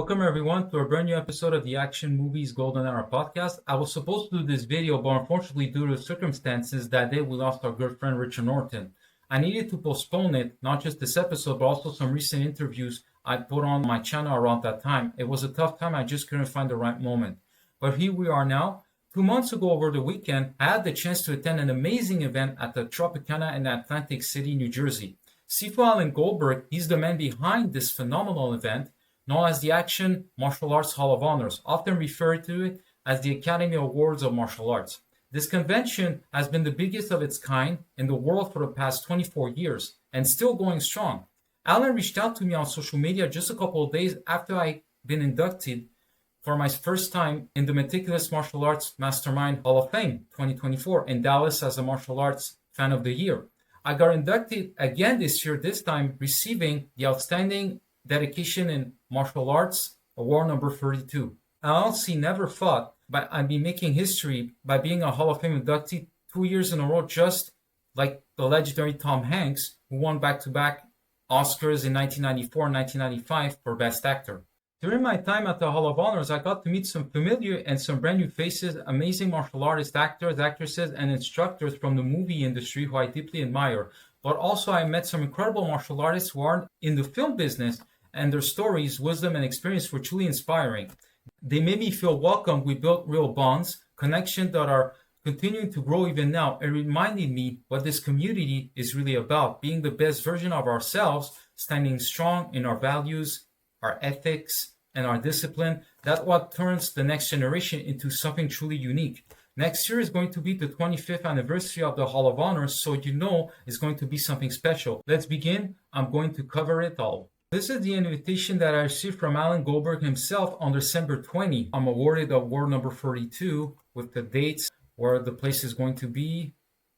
Welcome everyone to a brand new episode of the Action Movies Golden Era podcast. I was supposed to do this video, but unfortunately due to circumstances that day we lost our good friend Richard Norton. I needed to postpone it, not just this episode, but also some recent interviews I put on my channel around that time. It was a tough time, I just couldn't find the right moment. But here we are now. 2 months ago over the weekend, I had the chance to attend an amazing event at the Tropicana in Atlantic City, New Jersey. Sifu Alan Goldberg, he's the man behind this phenomenal event, known as the Action Martial Arts Hall of Honors, often referred to it as the Academy Awards of Martial Arts. This convention has been the biggest of its kind in the world for the past 24 years and still going strong. Alan reached out to me on social media just a couple of days after I'd been inducted for my first time in the Meticulous Martial Arts Mastermind Hall of Fame 2024 in Dallas as a Martial Arts Fan of the Year. I got inducted again this year, this time receiving the Outstanding Dedication in Martial Arts Award number 32. I honestly never thought I'd be making history by being a Hall of Fame inductee 2 years in a row, just like the legendary Tom Hanks, who won back-to-back Oscars in 1994 and 1995 for Best Actor. During my time at the Hall of Honors, I got to meet some familiar and some brand new faces, amazing martial artists, actors, actresses, and instructors from the movie industry who I deeply admire. But also I met some incredible martial artists who aren't in the film business, and their stories, wisdom, and experience were truly inspiring. They made me feel welcome. We built real bonds, connections that are continuing to grow even now. It reminded me what this community is really about, being the best version of ourselves, standing strong in our values, our ethics, and our discipline. That's what turns the next generation into something truly unique. Next year is going to be the 25th anniversary of the Hall of Honors, so you know it's going to be something special. Let's begin. I'm going to cover it all. This is the invitation that I received from Alan Goldberg himself on December 20. I'm awarded award number 42 with the dates, where the place is going to be,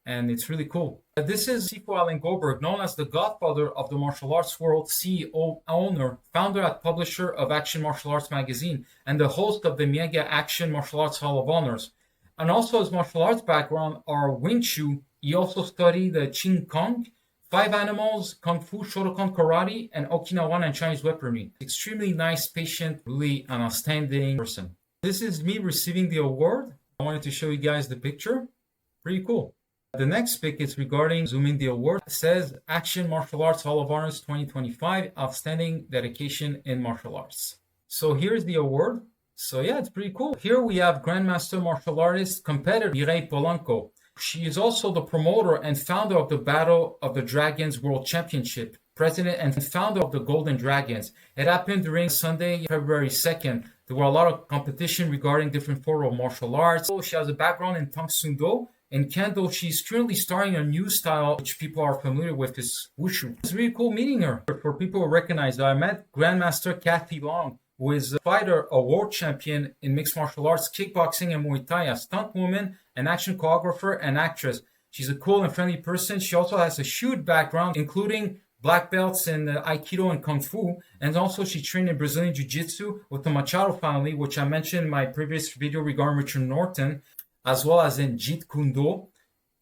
and it's really cool. This is Sifu Alan Goldberg, known as the godfather of the martial arts world, CEO, owner, founder and publisher of Action Martial Arts magazine, and the host of the Mega Action Martial Arts Hall of Honors. And also his martial arts background are Wing Chun. He also studied the Qing Kong, Five Animals, Kung Fu, Shotokan Karate, and Okinawan and Chinese weaponry. Extremely nice, patient, really an outstanding person. This is me receiving the award. I wanted to show you guys the picture. Pretty cool. The next pic is regarding zooming the award. It says Action Martial Arts Hall of Honors 2025, Outstanding Dedication in Martial Arts. So here's the award. So yeah, it's pretty cool. Here we have Grandmaster Martial Artist competitor Mireille Polanco. She is also the promoter and founder of the Battle of the Dragons World Championship, president and founder of the Golden Dragons. It happened during Sunday, February 2nd. There were a lot of competition regarding different forms of martial arts. She has a background in Tang Soo Do and Kendo. She's currently starting a new style, which people are familiar with, is Wushu. It's really cool meeting her. For people who recognize her, I met Grandmaster Carthey Long, who is a fighter, a world champion in mixed martial arts, kickboxing, and Muay Thai, a stunt woman, an action choreographer, and actress. She's a cool and friendly person. She also has a huge background, including black belts in Aikido and Kung Fu, and also she trained in Brazilian Jiu-Jitsu with the Machado family, which I mentioned in my previous video regarding Richard Norton, as well as in Jeet Kune Do,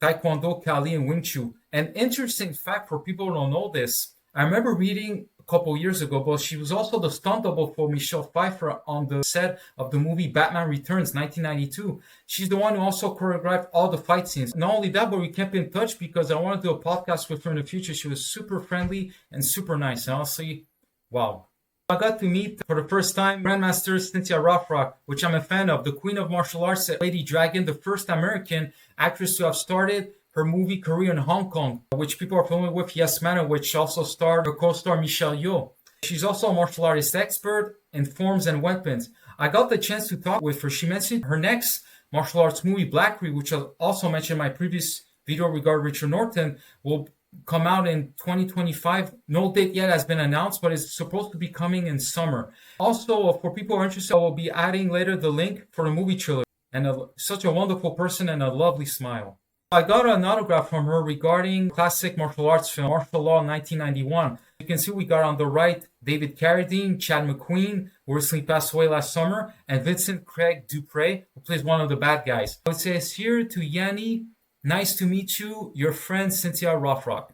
Taekwondo, Kali, and Wing Chun. An interesting fact for people who don't know this, I remember reading couple years ago, but she was also the stunt double for Michelle Pfeiffer on the set of the movie Batman Returns 1992. She's the one who also choreographed all the fight scenes. Not only that, but we kept in touch because I want to do a podcast with her in the future. She was super friendly and super nice. And honestly, wow. I got to meet for the first time Grandmaster Cynthia Rothrock, which I'm a fan of, the Queen of Martial Arts, Lady Dragon, the first American actress to have started her movie career in Hong Kong, which people are familiar with, Yes Man, which also starred her co-star Michelle Yeoh. She's also a martial artist expert in forms and weapons. I got the chance to talk with her. She mentioned her next martial arts movie, Blackberry, which I also mentioned in my previous video regarding Richard Norton, will come out in 2025. No date yet has been announced, but it's supposed to be coming in summer. Also, for people who are interested, I will be adding later the link for the movie trailer. And such a wonderful person and a lovely smile. I got an autograph from her regarding classic martial arts film, Martial Law 1991. You can see we got on the right David Carradine, Chad McQueen, who recently passed away last summer, and Vincent Craig Dupre, who plays one of the bad guys. So it says here to Yanni, nice to meet you, your friend Cynthia Rothrock.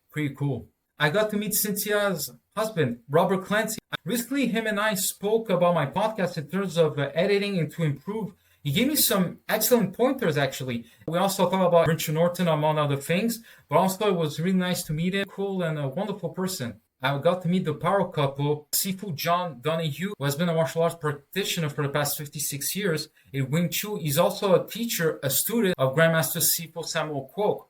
Pretty cool. I got to meet Cynthia's husband, Robert Clancy. Recently, him and I spoke about my podcast in terms of editing and to improve. He gave me some excellent pointers, actually. We also talked about Richard Norton, among other things, but also it was really nice to meet him. Cool and a wonderful person. I got to meet the power couple, Sifu John Donahue, who has been a martial arts practitioner for the past 56 years in Wing Chun. He's also a teacher, a student of Grandmaster Sifu Samuel Kwok.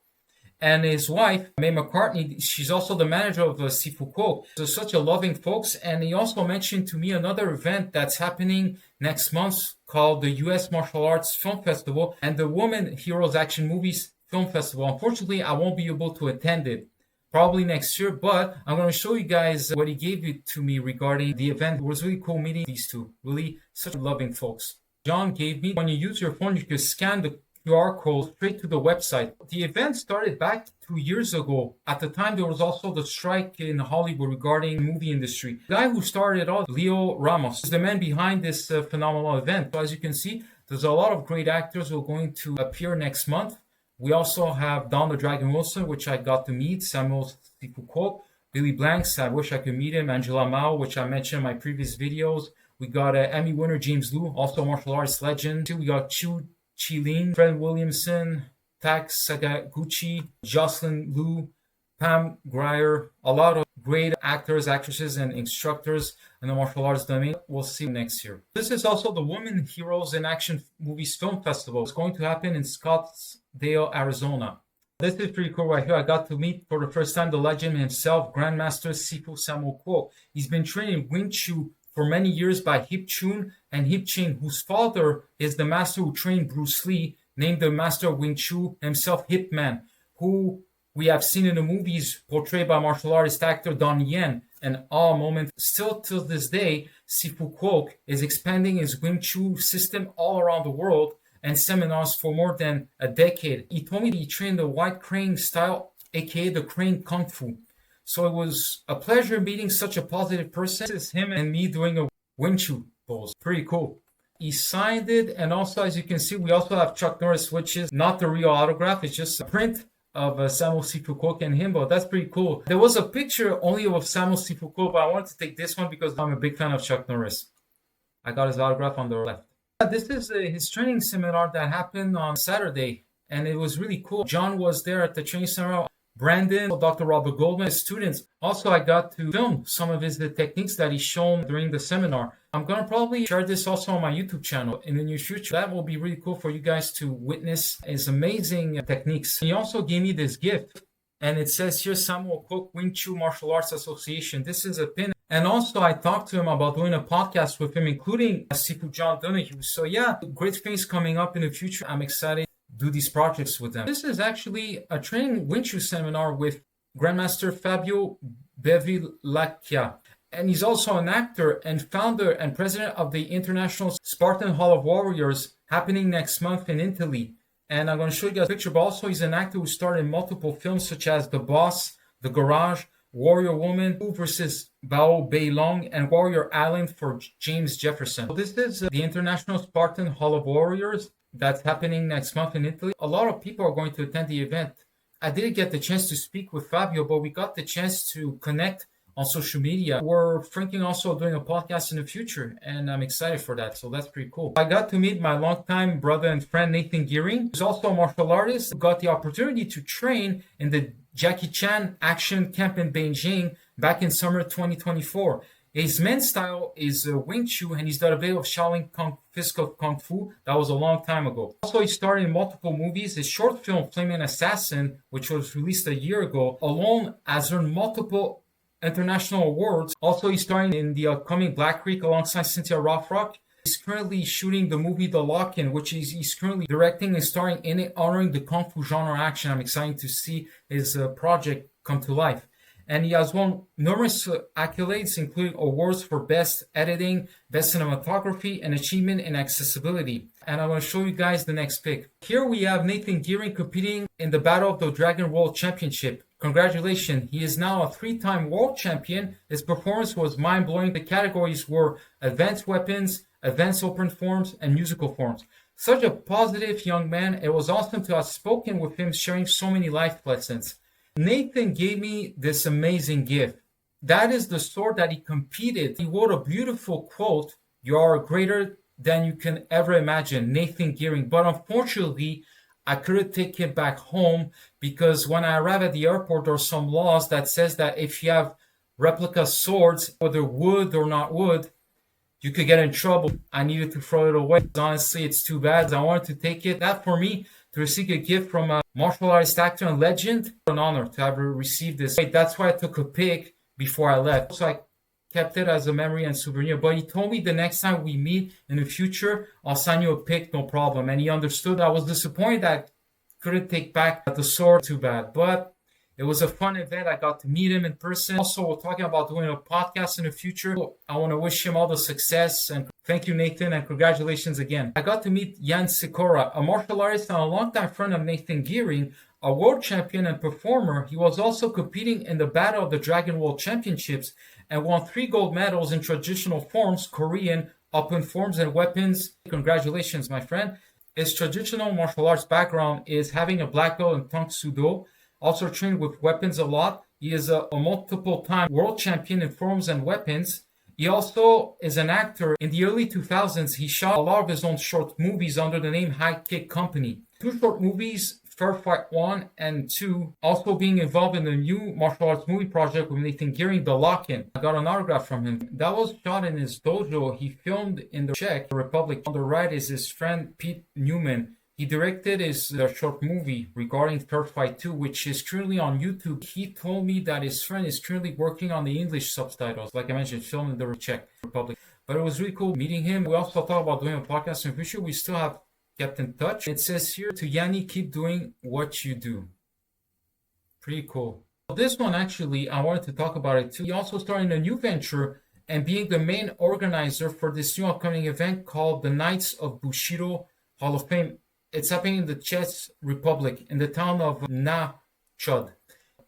And his wife, May McCartney, she's also the manager of Sifu Kwok. So such a loving folks. And he also mentioned to me another event that's happening next month called the U.S. Martial Arts Film Festival and the Women Heroes Action Movies Film Festival. Unfortunately, I won't be able to attend it. Probably next year, but I'm going to show you guys what he gave it to me regarding the event. It was really cool meeting these two. Really such loving folks. John gave me, when you use your phone, you can scan the QR code straight to the website. The event started back 2 years ago. At the time, there was also the strike in Hollywood regarding the movie industry. The guy who started it all, Leo Ramos, is the man behind this phenomenal event. So as you can see, there's a lot of great actors who are going to appear next month. We also have Don the Dragon Wilson, which I got to meet, Samuel Sifu Kwok, Billy Blanks, I wish I could meet him, Angela Mao, which I mentioned in my previous videos. We got Emmy winner James Liu, also martial arts legend. We got Chu Chi-Lin, Fred Williamson, Tak Sakaguchi, Jocelyn Liu, Pam Grier, a lot of great actors, actresses, and instructors in the martial arts domain. We'll see next year. This is also the Women Heroes in Action Movies Film Festival. It's going to happen in Scottsdale, Arizona. This is pretty cool right here. I got to meet for the first time the legend himself, Grandmaster Sifu Samuel Kwok. He's been training Wing Chun for many years by Hip Chun and Hip Ching, whose father is the master who trained Bruce Lee, named the master of Wing Chun himself, Hip Man, who we have seen in the movies portrayed by martial artist actor Donnie Yen. An awe moment. Still to this day, Sifu Kwok is expanding his Wing Chun system all around the world and seminars for more than a decade. He told me he trained the White Crane style, aka the Crane Kung Fu. So it was a pleasure meeting such a positive person. This is him and me doing a Wing Chun pose. Pretty cool. He signed it, and also as you can see, we also have Chuck Norris, which is not the real autograph, it's just a print of Samuel Sifu Kwok and him, but that's pretty cool. There was a picture only of Samuel Sifu Kwok, but I wanted to take this one because I'm a big fan of Chuck Norris. I got his autograph on the left. This is his training seminar that happened on Saturday, and it was really cool. John was there at the training seminar. Brandon, Dr. Robert Goldman, students. Also, I got to film some of his techniques that he's shown during the seminar. I'm going to probably share this also on my YouTube channel in the near future. That will be really cool for you guys to witness his amazing techniques. He also gave me this gift, and it says here, Samuel Kwok Wing Chun Martial Arts Association. This is a pin. And also, I talked to him about doing a podcast with him, including Sifu John Donahue. So yeah, great things coming up in the future. I'm excited do these projects with them. This is actually a training Wing Chun seminar with Grandmaster Fabio Bevilacqua. And he's also an actor and founder and president of the International Spartan Hall of Warriors happening next month in Italy. And I'm going to show you guys a picture, but also he's an actor who starred in multiple films such as The Boss, The Garage, Warrior Woman, Who vs. Bao Bei Long, and Warrior Island for James Jefferson. So this is the International Spartan Hall of Warriors that's happening next month in Italy. A lot of people are going to attend the event. I didn't get the chance to speak with Fabio, but we got the chance to connect on social media. We're thinking also doing a podcast in the future, and I'm excited for that, so that's pretty cool. I got to meet my longtime brother and friend Nathan Geering, who's also a martial artist, who got the opportunity to train in the Jackie Chan action camp in Beijing back in summer 2024. His men's style is Wing Chun, and he's done a bit of Shaolin Physical Kung Fu. That was a long time ago. Also, he starred in multiple movies. His short film, Flaming Assassin, which was released a year ago, alone has earned multiple international awards. Also, he's starring in the upcoming Black Creek alongside Cynthia Rothrock. He's currently shooting the movie The Lock-In, which he's currently directing and starring in it, honoring the Kung Fu genre action. I'm excited to see his project come to life. And he has won numerous accolades, including awards for Best Editing, Best Cinematography, and Achievement in Accessibility. And I'm going to show you guys the next pick. Here we have Nathan Geering competing in the Battle of the Dragon World Championship. Congratulations, he is now a 3-time world champion. His performance was mind-blowing. The categories were Advanced Weapons, Advanced Open Forms, and Musical Forms. Such a positive young man. It was awesome to have spoken with him, sharing so many life lessons. Nathan gave me this amazing gift. that is the sword that he competed. He wrote a beautiful quote, "You are greater than you can ever imagine," Nathan Geering. But unfortunately, I couldn't take it back home because when I arrived at the airport, there are some laws that says that if you have replica swords, whether wood or not wood, you could get in trouble. I needed to throw it away. Honestly, it's too bad. I wanted to take it. That for me, to receive a gift from a martial artist actor and legend, an honor to have received this. That's why I took a pic before I left. So I kept it as a memory and souvenir. But he told me the next time we meet in the future, I'll sign you a pic, no problem. And he understood. I was disappointed that I couldn't take back the sword. Too bad. But it was a fun event. I got to meet him in person. Also, we're talking about doing a podcast in the future. I want to wish him all the success. And thank you, Nathan, and congratulations again. I got to meet Jan Sykora, a martial artist and a longtime friend of Nathan Geering, a world champion and performer. He was also competing in the Battle of the Dragon World Championships and won 3 gold medals in traditional forms, Korean, open forms, and weapons. Congratulations, my friend. His traditional martial arts background is having a black belt in Tang Soo Do. Also trained with weapons a lot. He is a multiple-time world champion in forms and weapons. He also is an actor. In the early 2000s, he shot a lot of his own short movies under the name High Kick Company. 2 short movies, Fair Fight 1 and 2, also being involved in the new martial arts movie project with Nathan Geering, The Lock-In. I got an autograph from him. That was shot in his dojo. He filmed in the Czech Republic. On the right is his friend Pete Newman. He directed his short movie regarding Third Fight 2, which is currently on YouTube. He told me that his friend is currently working on the English subtitles, like I mentioned, filmed in the Czech Republic. But it was really cool meeting him. We also thought about doing a podcast in the future. We still have kept in touch. It says here, to Yanni, keep doing what you do. Pretty cool. This one, actually, I wanted to talk about it too. He also started a new venture and being the main organizer for this new upcoming event called the Knights of Bushido Hall of Fame. It's happening in the Czech Republic, in the town of Nacho.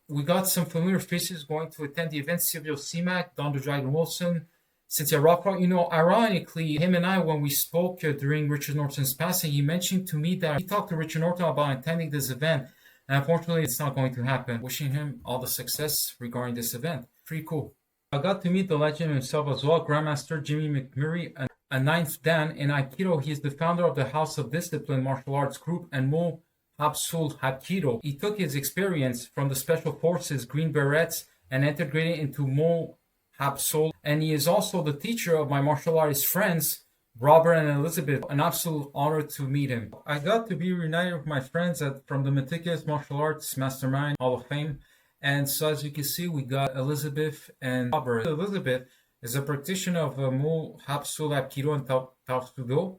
We got some familiar faces going to attend the event. Silvio Simac, Don the Dragon Wilson, Cynthia Rothrock. You know, ironically, him and I, when we spoke during Richard Norton's passing, he mentioned to me that he talked to Richard Norton about attending this event. And unfortunately, it's not going to happen. Wishing him all the success regarding this event. Pretty cool. I got to meet the legend himself as well, Grandmaster Jimm McMurray, a 9th Dan in Aikido. He is the founder of the House of Discipline martial arts group and Mo Hapsul Hapkido. He took his experience from the Special Forces Green Berets and integrated it into Mo Hapsul. And he is also the teacher of my martial artist friends, Robert and Elizabeth. An absolute honor to meet him. I got to be reunited with my friends from the Meticulous Martial Arts Mastermind Hall of Fame. And so as you can see, we got Elizabeth and Robert. Elizabeth is a practitioner of Mo Hapsul Hapkido and Tao Sudo.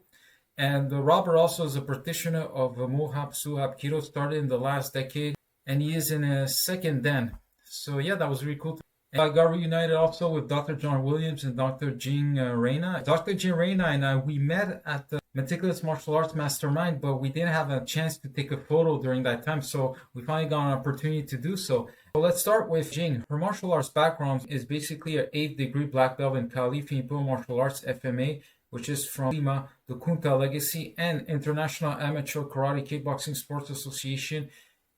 And Robert also is a practitioner of Mo Hapsul Hapkido, started in the last decade. And he is in a 2nd Dan. So yeah, that was really cool. And I got reunited also with Dr. John Williams and Dr. Jing Reyna. Dr. Jing Reyna and I, we met at the Meticulous Martial Arts Mastermind, but we didn't have a chance to take a photo during that time. So we finally got an opportunity to do so. So let's start with Jing. Her martial arts background is basically an 8th degree black belt in Kali Filipino Martial Arts FMA, which is from Lima, the Kunta Legacy, and International Amateur Karate Kickboxing Sports Association,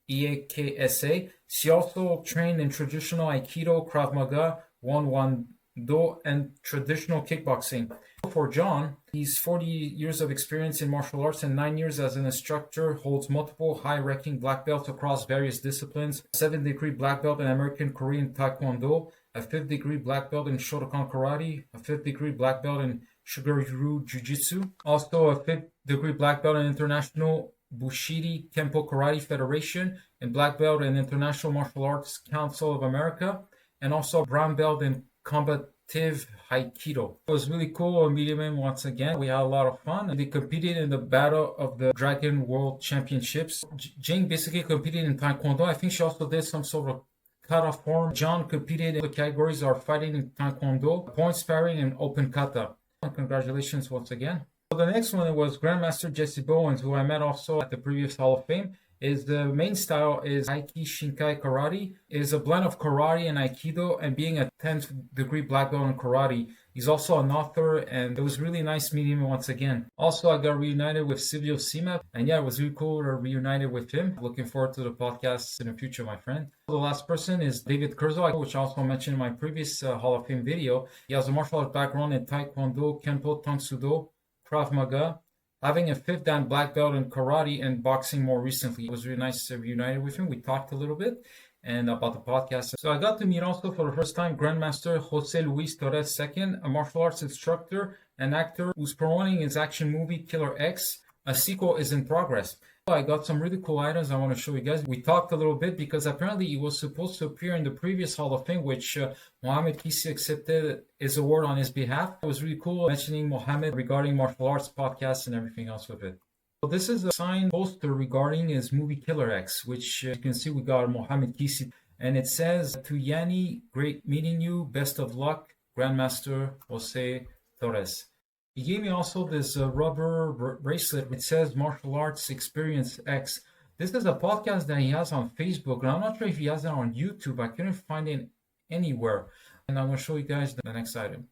EAKSA. She also trained in traditional Aikido, Krav Maga, Won-Won-Do, and traditional kickboxing. For John, he's 40 years of experience in martial arts and 9 years as an instructor, holds multiple high-ranking black belts across various disciplines, 7th degree black belt in American Korean Taekwondo, a 5th degree black belt in Shotokan Karate, a 5th degree black belt in Shuguryu Jiu-Jitsu, also a 5th degree black belt in International Bushido Kempo Karate Federation, and black belt in International Martial Arts Council of America, and also a brown belt in Combative Aikido. It was really cool meeting him once again. We had a lot of fun. They competed in the Battle of the Dragon World Championships. Jing basically competed in Taekwondo. I think she also did some sort of kata form. John competed in the categories are fighting in Taekwondo, point sparring, and open kata. Congratulations once again. So the next one was Grandmaster Jesse Bowens, who I met also at the previous Hall of Fame. His main style is Aiki Shinkai Karate. It is a blend of karate and aikido, and being a 10th degree black belt in karate. He's also an author, and it was really nice meeting him once again. Also, I got reunited with Silvio Sima, and yeah, it was really cool to reunited with him. Looking forward to the podcast in the future, my friend. The last person is David Kurzo, which I also mentioned in my previous Hall of Fame video. He has a martial arts background in Taekwondo, Kenpo, Tang Soo Do, Krav Maga, having a 5th dan black belt in karate and boxing more recently. It was really nice to reunite with him. We talked a little bit and about the podcast. So I got to meet also for the first time Grandmaster Jose Luis Torres II, a martial arts instructor and actor who's promoting his action movie Killer X. A sequel is in progress. I got some really cool items I want to show you guys. We talked a little bit because apparently he was supposed to appear in the previous Hall of Fame, which Mohamed Kisi accepted his award on his behalf. It was really cool mentioning Mohamed regarding martial arts podcasts and everything else with it. So this is a signed poster regarding his movie Killer X, which you can see we got Mohamed Kisi. And it says, "To Yanni, great meeting you. Best of luck, Grandmaster Jose Torres." He gave me also this rubber bracelet which says Martial Arts Experience X. This is a podcast that he has on Facebook, and I'm not sure if he has it on YouTube. I couldn't find it anywhere. And I'm going to show you guys the next item.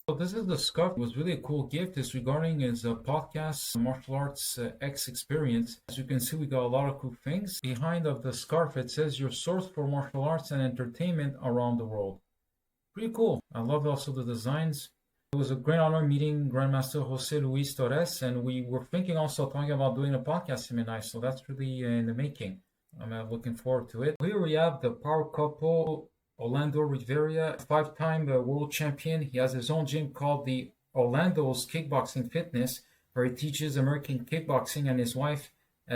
So this is the scarf. It was really a cool gift. It's regarding his podcast, Martial Arts X Experience. As you can see, we got a lot of cool things. Behind of the scarf, it says your source for martial arts and entertainment around the world. Pretty cool. I love also the designs. It was a great honor meeting Grandmaster Jose Luis Torres, and we were thinking also talking about doing a podcast him and I, so that's really in the making. I'm looking forward to it. Here we have the power couple, Olando Rivera, 5-time world champion. He has his own gym called the Olando's Kickboxing Fitness, where he teaches American kickboxing, and his wife,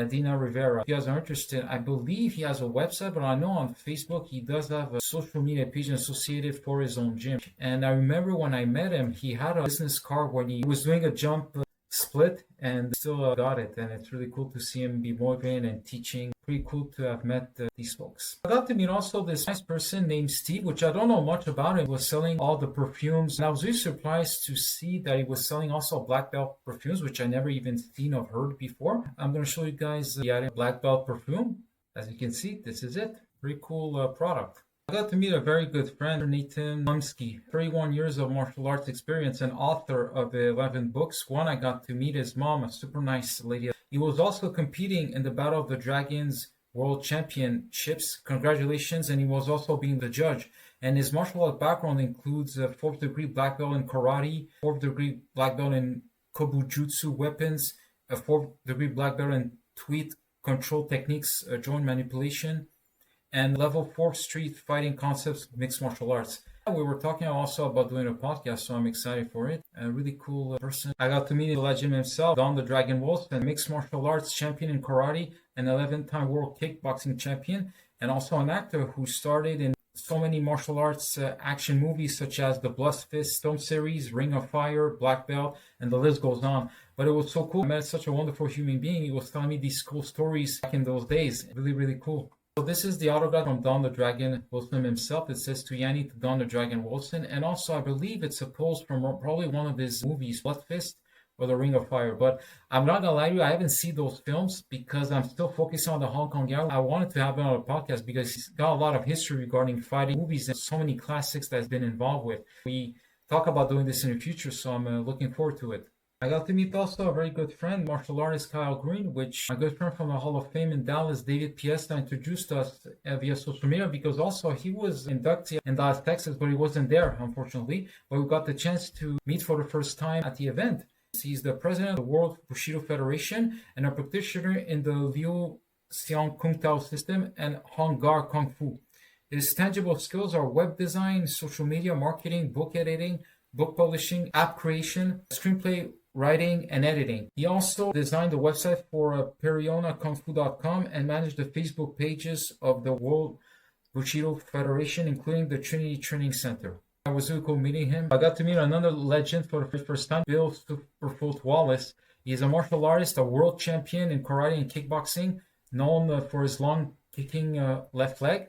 Deena Rivera. If you guys are interested, I believe he has a website, but I know on Facebook he does have a social media page associated for his own gym. And I remember when I met him, he had a business card when he was doing a jump split and still got it. And it's really cool to see him be motivated and teaching. Pretty cool to have met these folks. I got to meet also this nice person named Steve, which I don't know much about him. He was selling all the perfumes. And I was really surprised to see that he was selling also black belt perfumes, which I never even seen or heard before. I'm going to show you guys the black belt perfume. As you can see, this is it. Pretty cool product. I got to meet a very good friend, Nathan Lumsky, 31 years of martial arts experience and author of 11 books. One, I got to meet his mom, a super nice lady. He was also competing in the Battle of the Dragons World Championships. Congratulations. And he was also being the judge. And his martial art background includes a 4th degree black belt in karate, 4th degree black belt in kobujutsu weapons, a 4th degree black belt in tweet control techniques, joint manipulation, and level 4 street fighting concepts, mixed martial arts. We were talking also about doing a podcast, so I'm excited for it. A really cool person. I got to meet the legend himself, Don the Dragon Wolfson, mixed martial arts champion in karate, an 11-time world kickboxing champion, and also an actor who started in so many martial arts action movies such as the Blood Fist film series, Ring of Fire, Black Belt, and the list goes on. But it was so cool. I met such a wonderful human being. He was telling me these cool stories back in those days. Really, really cool. So this is the autograph from Don the Dragon Wilson himself. It says to Yanni to Don the Dragon Wilson. And also I believe it's a post from probably one of his movies, Blood Fist or the Ring of Fire. But I'm not gonna lie to you, I haven't seen those films because I'm still focusing on the Hong Kong guy. I wanted to have him on a podcast because he's got a lot of history regarding fighting movies and so many classics that he's been involved with. We talk about doing this in the future, so I'm looking forward to it. I got to meet also a very good friend, martial artist Kyle Green, which my good friend from the Hall of Fame in Dallas, David Piesta, introduced us via social media because also he was inducted in Dallas, Texas, but he wasn't there, unfortunately. But we got the chance to meet for the first time at the event. He's the president of the World Bushido Federation and a practitioner in the Liu Xiang Kung Tao system and Hong Gar Kung Fu. His tangible skills are web design, social media marketing, book editing, book publishing, app creation, screenplay writing, and editing. He also designed the website for perionakungfu.com and managed the Facebook pages of the World Bushido Federation, including the Trinity Training Center. I was really cool meeting him. I got to meet another legend for the first time, Bill Superfoot Wallace. He's a martial artist, a world champion in karate and kickboxing, known for his long kicking left leg.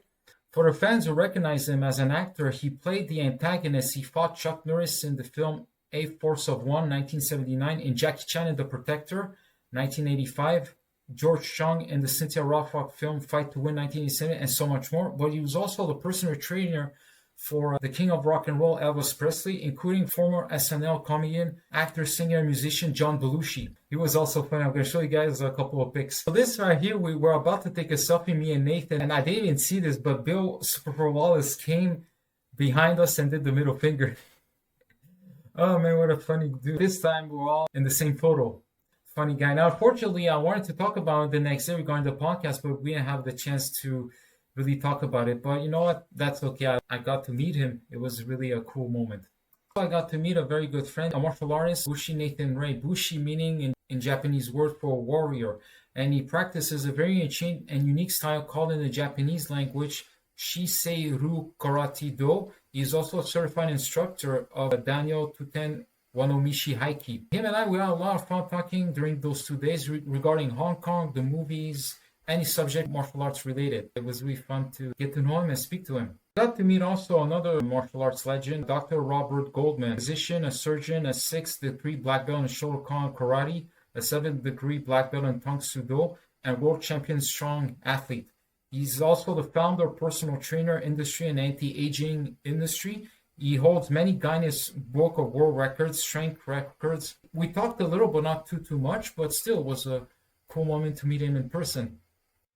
For the fans who recognize him as an actor, he played the antagonist. He fought Chuck Norris in the film A Force of One, 1979, in Jackie Chan and the Protector, 1985, George Chung in the Cynthia Rothrock film Fight to Win 1987, and so much more. But he was also the personal trainer for the king of rock and roll, Elvis Presley, including former SNL comedian, actor, singer, and musician John Belushi. He was also funny. I'm going to show you guys a couple of pics. So this right here, we were about to take a selfie, me and Nathan, and I didn't even see this, but Bill Super Wallace came behind us and did the middle finger. Oh man, what a funny dude. This time we're all in the same photo. Funny guy. Now, unfortunately, I wanted to talk about it the next day regarding the podcast, but we didn't have the chance to really talk about it. But you know what? That's okay. I got to meet him. It was really a cool moment. I got to meet a very good friend, a martial artist, Bushi Nathan Ray. Bushi meaning in Japanese word for warrior. And he practices a very ancient and unique style called in the Japanese language Shisei-Ryu Karate Do. He is also a certified instructor of Daniel Tuten Wanomishi Haiki. Him and I, we had a lot of fun talking during those 2 days regarding Hong Kong, the movies, any subject martial arts related. It was really fun to get to know him and speak to him. I got to meet also another martial arts legend, Dr. Robert Goldman, a physician, a surgeon, a 6th degree black belt in Shotokan Karate, a 7th degree black belt in Tang Soo Do, and world champion strong athlete. He's also the founder of personal trainer industry and anti-aging industry. He holds many Guinness Book of World Records, strength records. We talked a little, but not too much, but still it was a cool moment to meet him in person.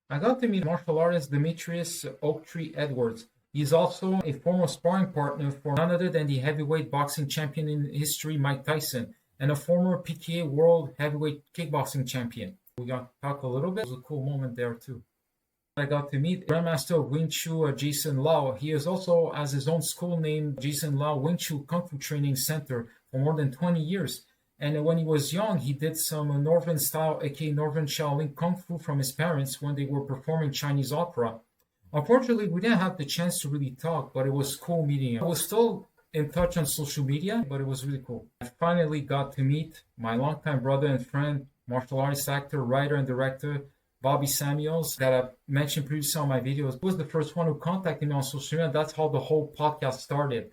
I got to meet martial artist Demetrius Oaktree Edwards. He's also a former sparring partner for none other than the heavyweight boxing champion in history, Mike Tyson, and a former PKA World Heavyweight Kickboxing Champion. We got to talk a little bit. It was a cool moment there too. I got to meet Grandmaster of Wing Chun Jason Lau. He is also has his own school named Jason Lau Wing Chun Kung Fu Training Center for more than 20 years. And when he was young, he did some Northern style, aka Northern Shaolin Kung Fu from his parents when they were performing Chinese opera. Unfortunately, we didn't have the chance to really talk, but it was cool meeting him. I was still in touch on social media, but it was really cool. I finally got to meet my longtime brother and friend, martial artist, actor, writer, and director, Bobby Samuels, that I mentioned previously on my videos. He was the first one who contacted me on social media. That's how the whole podcast started.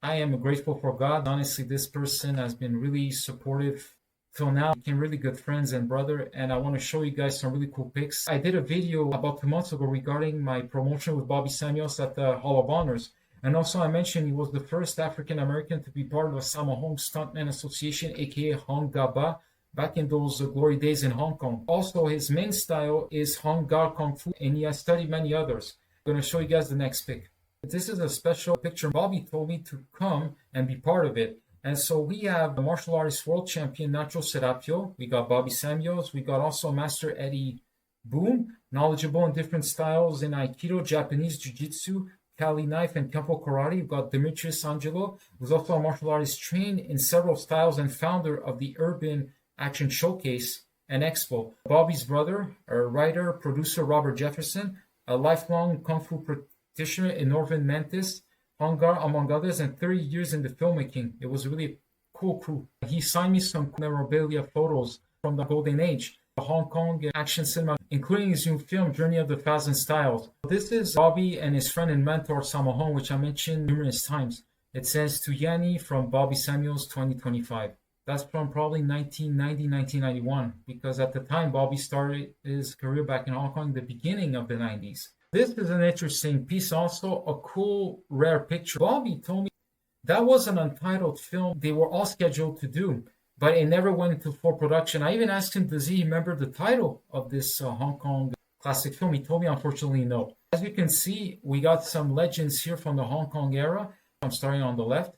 I am grateful for God. Honestly, this person has been really supportive till now. We became really good friends and brother, and I want to show you guys some really cool pics. I did a video about 2 months ago regarding my promotion with Bobby Samuels at the Hall of Honors. And also I mentioned he was the first African American to be part of the Samahong Stuntman Association, aka Hong Gaba, back in those glory days in Hong Kong. Also, his main style is Hong Gar Kung Fu, and he has studied many others. I'm going to show you guys the next pic. This is a special picture. Bobby told me to come and be part of it. And so we have the martial artist world champion Nacho Serapio. We got Bobby Samuels. We got also Master Eddie Boom, knowledgeable in different styles in Aikido, Japanese Jiu-Jitsu, Kali knife, and Kempo karate. We've got Demetrius Angelo, who's also a martial artist trained in several styles and founder of the Urban Action Showcase and Expo. Bobby's brother, a writer, producer Robert Jefferson, a lifelong Kung Fu practitioner in Northern Memphis, Hongar, among others, and 30 years in the filmmaking. It was really a cool crew. He signed me some memorabilia photos from the golden age, the Hong Kong action cinema, including his new film, Journey of the Thousand Styles. This is Bobby and his friend and mentor, Samahong, which I mentioned numerous times. It says, to Yanni from Bobby Samuels 2025. That's from probably 1990, 1991, because at the time, Bobby started his career back in Hong Kong, the beginning of the 90s. This is an interesting piece, also a cool, rare picture. Bobby told me that was an untitled film they were all scheduled to do, but it never went into full production. I even asked him, does he remember the title of this Hong Kong classic film? He told me, unfortunately, no. As you can see, we got some legends here from the Hong Kong era. I'm starting on the left.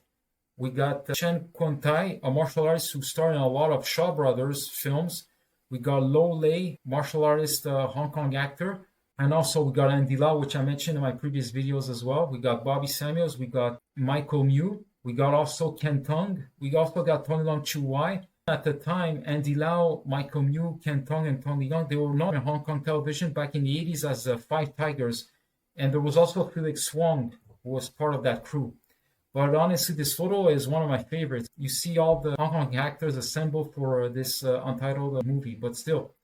We got Chen Kun-tai, a martial artist who starred in a lot of Shaw Brothers films. We got Lo Lei, martial artist, Hong Kong actor. And also we got Andy Lau, which I mentioned in my previous videos as well. We got Bobby Samuels. We got Michael Mew. We got also Ken Tong. We also got Tony Leung Chu Wai. At the time, Andy Lau, Michael Mew, Ken Tong, and Tony Leung, they were known in Hong Kong television back in the 80s as Five Tigers. And there was also Felix Wong, who was part of that crew. But honestly, this photo is one of my favorites. You see all the Hong Kong actors assembled for this untitled movie, but still,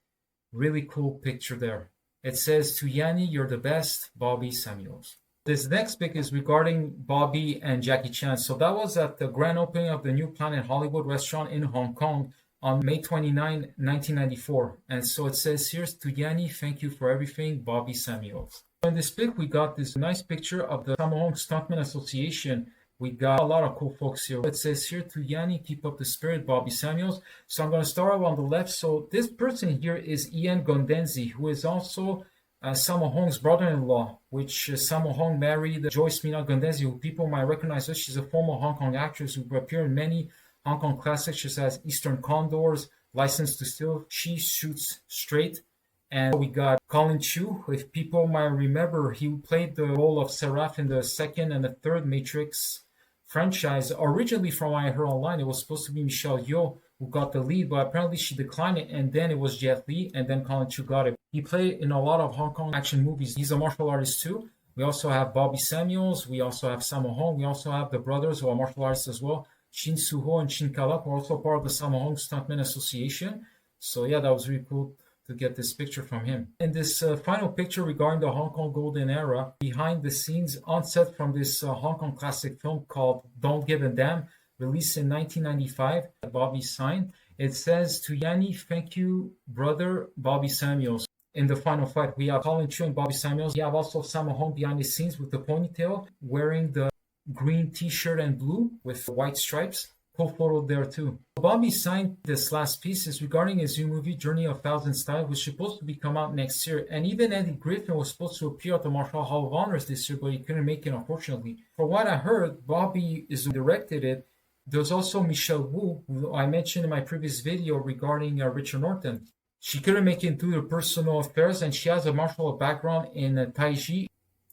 really cool picture there. It says, to Yanni, you're the best, Bobby Samuels. This next pic is regarding Bobby and Jackie Chan. So that was at the grand opening of the new Planet Hollywood restaurant in Hong Kong on May 29, 1994. And so it says, here's to Yanni, thank you for everything, Bobby Samuels. In this pic, we got this nice picture of the Sammo Hung Stuntman Association. We got a lot of cool folks here. It says here to Yanni, keep up the spirit, Bobby Samuels. So I'm going to start on the left. So this person here is Ian Gondenzi, who is also Sammo Hung's brother-in-law, which Sammo Hung married Joyce Mina Gondenzi, who people might recognize her. She's a former Hong Kong actress who appeared in many Hong Kong classics such as Eastern Condors, License to Steal, She Shoots Straight. And we got Colin Chu. If people might remember, he played the role of Seraph in the second and the third Matrix franchise. Originally, from what I heard online, it was supposed to be Michelle Yeoh who got the lead, but apparently she declined it, and then it was Jet Li, and then Colin Chu got it. He played in a lot of Hong Kong action movies. He's a martial artist too. We also have Bobby Samuels. We also have Sammo Hung. We also have the brothers who are martial artists as well. Shin Suho and Shin Kalak were also part of the Sammo Hung Stuntman Association. So yeah, that was really cool to get this picture from him. In this final picture regarding the Hong Kong Golden Era, behind the scenes on set from this Hong Kong classic film called Don't Give a Damn, released in 1995, Bobby signed. It says, to Yanni, thank you, brother, Bobby Samuels. In the final fight, we have Colin Chu and Bobby Samuels. We have also Sammo Hung behind the scenes with the ponytail, wearing the green t-shirt and blue with white stripes. Cool photo there too. Bobby signed this last piece is regarding his new movie Journey of Thousand Styles, which is supposed to be come out next year. And even Eddie Griffin was supposed to appear at the Martial Hall of Honors this year, but he couldn't make it, unfortunately. From what I heard, Bobby is directed it. There's also Michelle Wu, who I mentioned in my previous video regarding Richard Norton. She couldn't make it due to personal affairs, and she has a martial background in Tai Chi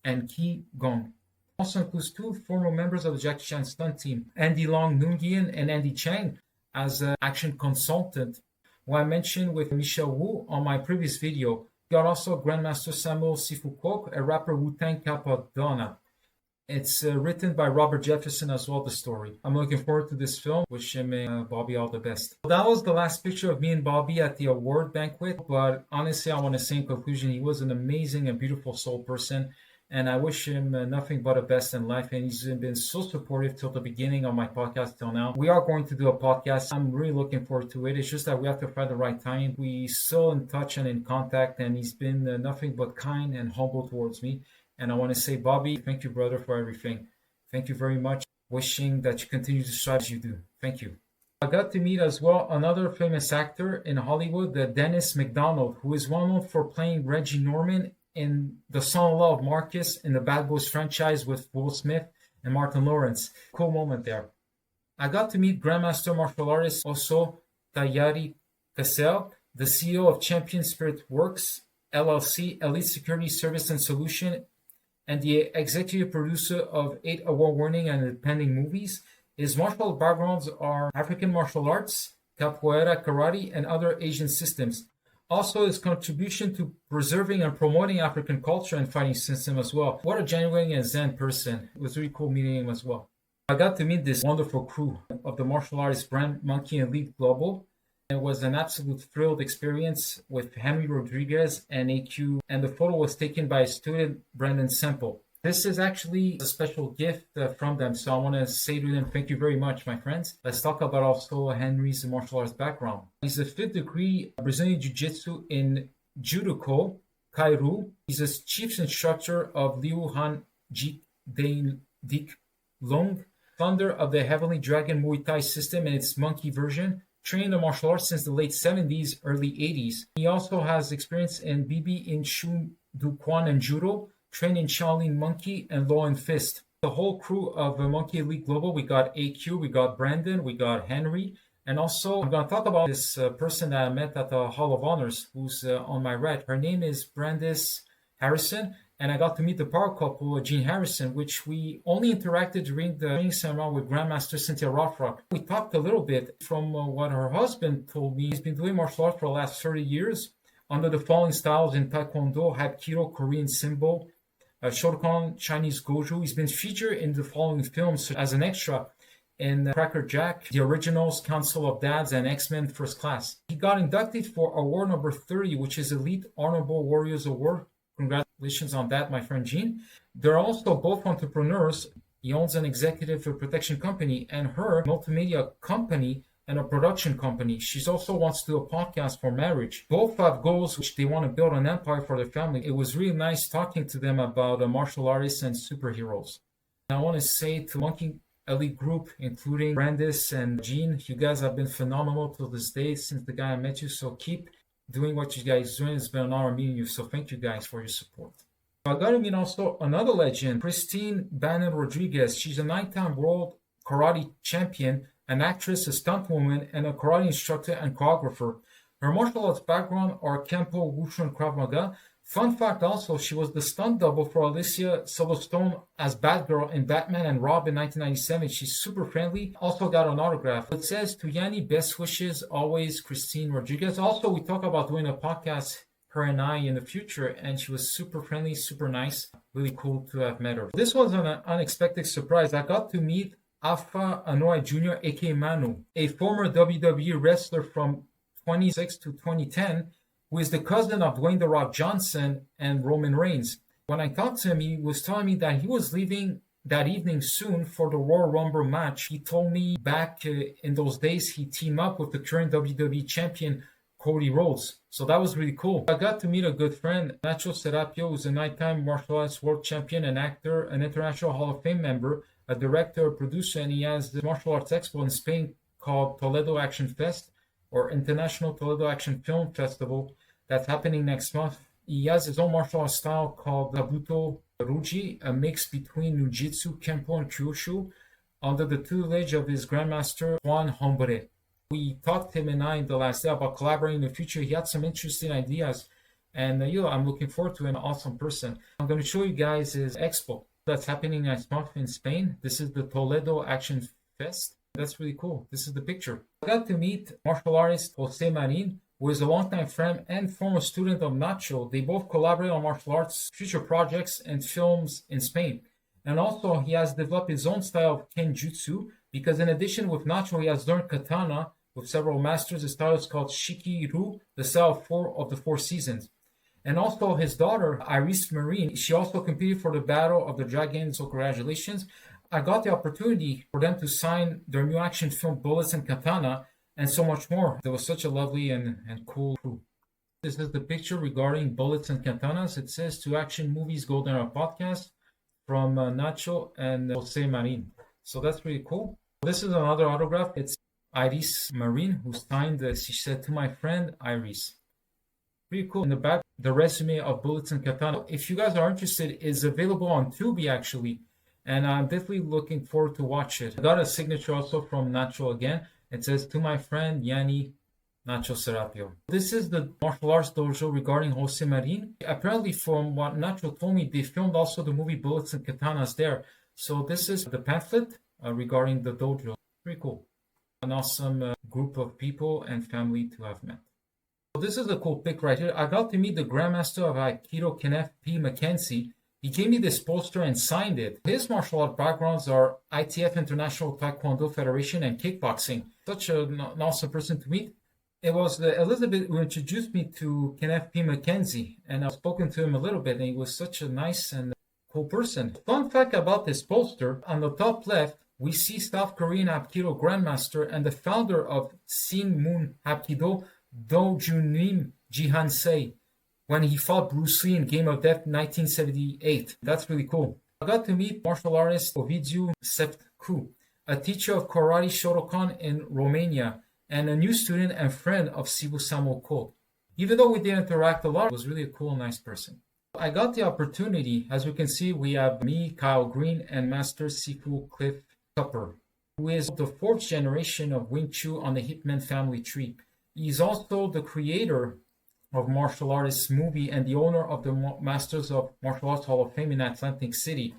and Qi Gong. Also includes two former members of the Jackie Chan stunt team, Andy Long Noongian and Andy Chang, as an action consultant. What I mentioned with Michelle Wu on my previous video, we got also Grandmaster Samuel Sifu Kwok, a rapper Wu-Tang Capadonna. It's written by Robert Jefferson as well, the story. I'm looking forward to this film. Wish him and Bobby all the best. That was the last picture of me and Bobby at the award banquet, but honestly, I want to say in conclusion, he was an amazing and beautiful soul person, and I wish him nothing but the best in life, and he's been so supportive till the beginning of my podcast till now. We are going to do a podcast. I'm really looking forward to it. It's just that we have to find the right time. We're still in touch and in contact, and he's been nothing but kind and humble towards me. And I want to say, Bobby, thank you, brother, for everything. Thank you very much. Wishing that you continue to strive as you do. Thank you. I got to meet as well another famous actor in Hollywood, Dennis McDonald, who is well known for playing Reggie Norman in the son-in-law of Marcus in the Bad Boys franchise with Will Smith and Martin Lawrence. Cool moment there. I got to meet Grandmaster martial artist Oso Tayari Casel, the CEO of Champion Spirit Works, LLC, Elite Security Service and Solution, and the executive producer of 8 award-winning and independent movies. His martial backgrounds are African martial arts, capoeira, karate, and other Asian systems. Also, his contribution to preserving and promoting African culture and fighting system as well. What a genuine and zen person. It was really cool meeting him as well. I got to meet this wonderful crew of the martial artist brand Monkey Elite Global. It was an absolute thrilled experience with Henry Rodriguez and AQ, and the photo was taken by a student, Brendan Semple. This is actually a special gift from them, so I want to say to them, thank you very much, my friends. Let's talk about also Henry's martial arts background. He's a 5th degree Brazilian Jiu-Jitsu in Judoka, Kairu. He's a chief instructor of Liu Han Jik Dain Dik Long, founder of the Heavenly Dragon Muay Thai system and its monkey version. Trained in martial arts since the late 70s, early 80s. He also has experience in BB in Shun Du Quan and Judo, trained in Shaolin Monkey and Law and Fist. The whole crew of Monkey Elite Global, we got AQ, we got Brandon, we got Henry, and also I'm going to talk about this person that I met at the Hall of Honors, who's on my right. Her name is Brandis Harrison, and I got to meet the power couple, Gene Harrison, which we only interacted during the training seminar with Grandmaster Cynthia Rothrock. We talked a little bit from what her husband told me. He's been doing martial arts for the last 30 years under the following styles in Taekwondo, Hapkido, Korean Sambo, Shotokan, Chinese Goju. He's been featured in the following films as an extra in Cracker Jack, The Originals, Council of Dads, and X-Men First Class. He got inducted for award number 30, which is Elite Honorable Warriors Award. Congratulations on that, my friend Gene. They're also both entrepreneurs. He owns an executive protection company, and her multimedia company and a production company. She also wants to do a podcast for marriage. Both have goals which they want to build an empire for their family. It was really nice talking to them about martial artists and superheroes. And I want to say to Monkey Elite Group, including Brandis and Gene, you guys have been phenomenal till this day since the guy I met you. So keep doing what you guys are doing. It's been an honor meeting you. So thank you guys for your support. I got to meet also another legend, Christine Bannon-Rodrigues. She's a 9-time world karate champion, an actress, a stuntwoman, and a karate instructor and choreographer. Her martial arts background are Kempo, Wushu, and Krav Maga. Fun fact also, she was the stunt double for Alicia Silverstone as Batgirl in Batman and Robin in 1997. She's super friendly. Also got an autograph. It says, to Yanni, best wishes, always, Christine Rodriguez. Also, we talk about doing a podcast, her and I, in the future, and she was super friendly, super nice. Really cool to have met her. This was an unexpected surprise. I got to meet Afa Anoa'i Jr., aka Manu, a former WWE wrestler from 2006 to 2010, who is the cousin of Dwayne "The Rock" Johnson and Roman Reigns. When I talked to him, he was telling me that he was leaving that evening soon for the Royal Rumble match. He told me back in those days he teamed up with the current WWE champion, Cody Rhodes. So that was really cool. I got to meet a good friend, Nacho Serapio, who's a 9-time martial arts world champion, an actor, an International Hall of Fame member, a director, a producer, and he has the martial arts expo in Spain called Toledo Action Fest, or International Toledo Action Film Festival, that's happening next month. He has his own martial arts style called Kabuto Ruji, a mix between Nujitsu, Kempo, and Kyushu, under the tutelage of his grandmaster, Juan Hombre. We talked, him and I, in the last day about collaborating in the future. He had some interesting ideas, and I'm looking forward to an awesome person. I'm going to show you guys his expo that's happening next month in Spain. This is the Toledo Action Fest. That's really cool. This is the picture. I got to meet martial artist Jose Marin, who is a longtime friend and former student of Nacho. They both collaborate on martial arts, future projects, and films in Spain. And also, he has developed his own style of Kenjutsu, because in addition with Nacho, he has learned katana with several masters. His style is called Shikiru, the style of the 4 seasons. And also his daughter, Iris Marine, she also competed for the Battle of the Dragons, so congratulations. I got the opportunity for them to sign their new action film, Bullets and Katana, and so much more. It was such a lovely and cool crew. This is the picture regarding Bullets and Katanas. It says, to Action Movies Golden Hour Podcast, from Nacho and Jose Marin. So that's really cool. This is another autograph. It's Iris Marine, who signed this. She said, to my friend Iris. Pretty cool. In the back, the resume of Bullets and Katana. If you guys are interested, it's available on Tubi, actually. And I'm definitely looking forward to watch it. I got a signature also from Nacho again. It says, to my friend Yanni, Nacho Serapio. This is the martial arts dojo regarding Jose Marin. Apparently, from what Nacho told me, they filmed also the movie Bullets and Katanas there. So this is the pamphlet regarding the dojo. Pretty cool. An awesome group of people and family to have met. So this is a cool pic right here. I got to meet the Grandmaster of Aikido, Kenneth P. McKenzie. He gave me this poster and signed it. His martial art backgrounds are ITF, International Taekwondo Federation, and kickboxing. Such an awesome person to meet. It was Elizabeth who introduced me to Kenneth P. McKenzie, and I've spoken to him a little bit, and he was such a nice and cool person. Fun fact about this poster, on the top left, we see South Korean Hapkido Grandmaster and the founder of Sin Moon Hapkido, Do Junim Jihansei, when he fought Bruce Lee in Game of Death 1978. That's really cool. I got to meet martial artist Ovidiu Sfetcu, a teacher of karate Shotokan in Romania, and a new student and friend of Sifu Samo Code. Even though we didn't interact a lot, he was really a cool, nice person. I got the opportunity, as we can see, we have me, Kyle Green, and Master Sifu Cliff Tupper, who is the 4th generation of Wing Chun on the Hitman family tree. He's also the creator of Martial Artists movie and the owner of the Masters of Martial Arts Hall of Fame in Atlantic City.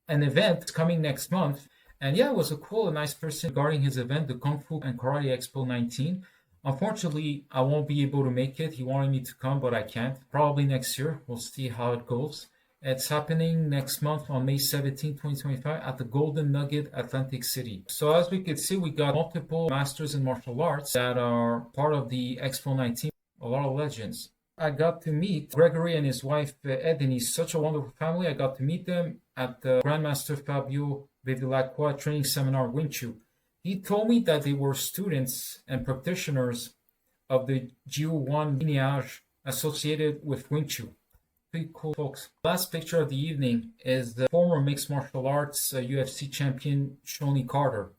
An event coming next month. And yeah, it was a cool and nice person regarding his event, the Kung Fu and Karate Expo 19. Unfortunately, I won't be able to make it. He wanted me to come, but I can't. Probably next year. We'll see how it goes. It's happening next month on May 17, 2025 at the Golden Nugget, Atlantic City. So as we can see, we got multiple masters in martial arts that are part of the Expo 19. A lot of legends. I got to meet Gregory and his wife Edenis, such a wonderful family. I got to meet them at the Grandmaster Fabio Bevilacqua training seminar Wing Chun. He told me that they were students and practitioners of the Jiu-1 lineage associated with Wing Chun. Pretty cool, folks. Last picture of the evening is the former mixed martial arts UFC champion Shawnee Carter.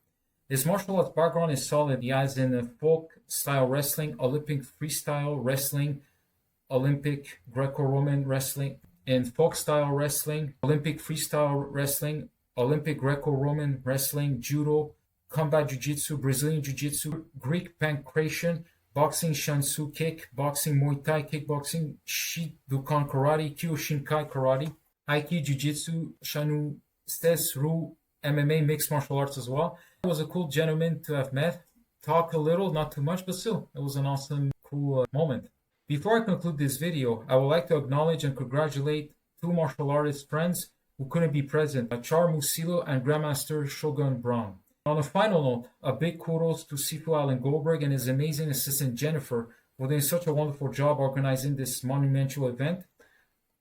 His martial arts background is solid. He has in folk-style wrestling, Olympic freestyle wrestling, Olympic Greco-Roman wrestling, in folk-style wrestling, Olympic freestyle wrestling, Olympic Greco-Roman wrestling, judo, combat jiu-jitsu, Brazilian jiu-jitsu, Greek pancration, boxing, shansu kick, boxing, Muay Thai, kickboxing, Shidokan karate, Kyoshinkai karate, Aiki jiu-jitsu, Shanu Stes Ru, MMA, mixed martial arts as well. It was a cool gentleman to have met. Talk a little, not too much, but still, it was an awesome, cool moment. Before I conclude this video, I would like to acknowledge and congratulate two martial artist friends who couldn't be present, Char Musilo and Grandmaster Shogun Brown. On a final note, a big kudos to Sifu Alan Goldberg and his amazing assistant Jennifer for doing such a wonderful job organizing this monumental event.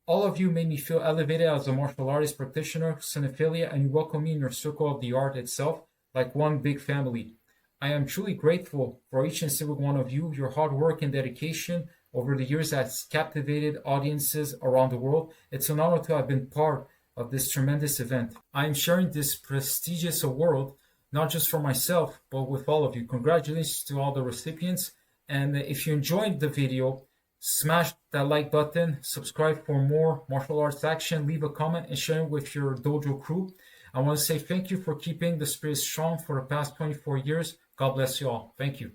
All of you made me feel elevated as a martial artist practitioner, cinephilia, and you welcome me in your circle of the art itself like one big family. I am truly grateful for each and every one of you. Your hard work and dedication over the years has captivated audiences around the world. It's an honor to have been part of this tremendous event. I am sharing this prestigious award not just for myself, but with all of you. Congratulations to all the recipients. And if you enjoyed the video, smash that like button, subscribe for more martial arts action, leave a comment, and share it with your dojo crew. I want to say thank you for keeping the spirit strong for the past 24 years. God bless you all. Thank you.